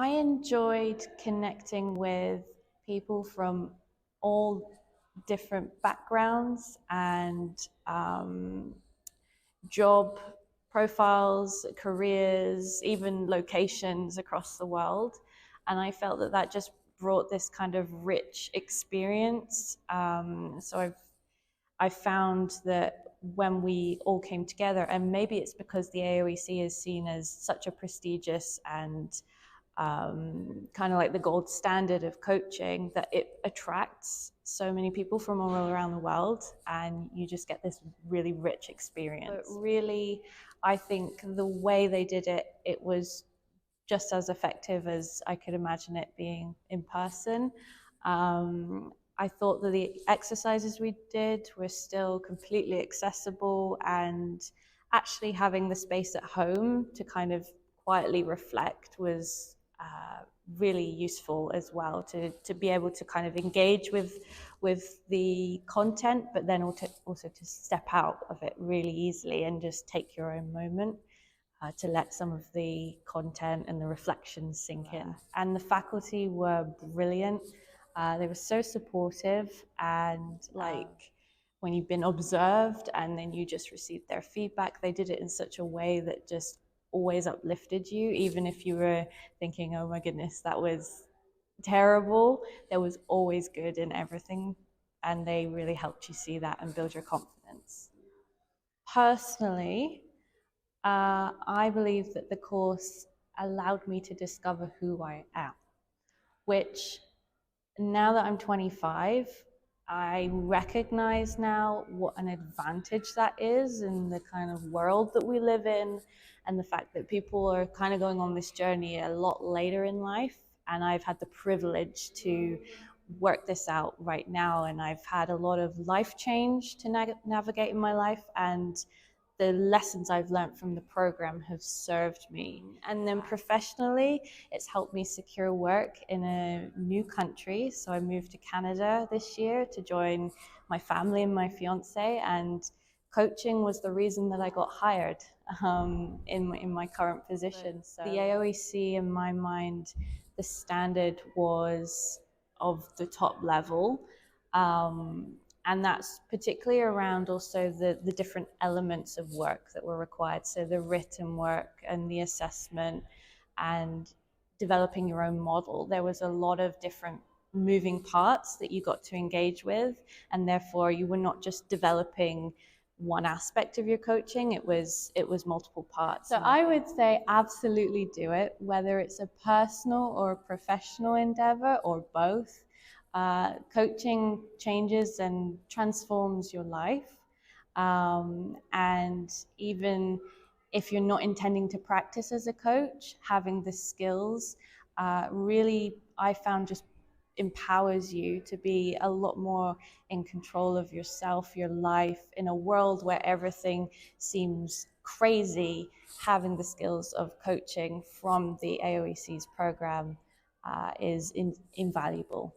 I enjoyed connecting with people from all different backgrounds and job profiles, careers, even locations across the world. And I felt that that just brought this kind of rich experience. I found that when we all came together, and maybe it's because the AOEC is seen as such a prestigious and kind of like the gold standard of coaching, that it attracts so many people from all around the world, and you just get this really rich experience. But really, I think the way they did it, it was just as effective as I could imagine it being in person. I thought that the exercises we did were still completely accessible, and actually having the space at home to kind of quietly reflect was really useful as well, to be able to kind of engage with the content, but then also to step out of it really easily and just take your own moment. To let some of the content and the reflections sink in. And the faculty were brilliant. They were so supportive, and when you've been observed and then you just received their feedback, they did it in such a way that just always uplifted you, even if you were thinking, oh my goodness, that was terrible. There was always good in everything, and they really helped you see that and build your confidence. Personally, I believe that the course allowed me to discover who I am, which now that I'm 25, I recognize now what an advantage that is in the kind of world that we live in, and the fact that people are kind of going on this journey a lot later in life. And I've had the privilege to work this out right now, and I've had a lot of life change to navigate in my life, and the lessons I've learned from the program have served me. And then professionally, it's helped me secure work in a new country. So I moved to Canada this year to join my family and my fiance, and coaching was the reason that I got hired in my current position. So the AOEC, in my mind, the standard was of the top level. And that's particularly around also the different elements of work that were required. So the written work and the assessment and developing your own model. There was a lot of different moving parts that you got to engage with, and therefore you were not just developing one aspect of your coaching, it was multiple parts. So I would say absolutely do it, whether it's a personal or a professional endeavor or both. Coaching changes and transforms your life. And even if you're not intending to practice as a coach, having the skills really, I found, just empowers you to be a lot more in control of yourself, your life, in a world where everything seems crazy. Having the skills of coaching from the AOEC's program is invaluable.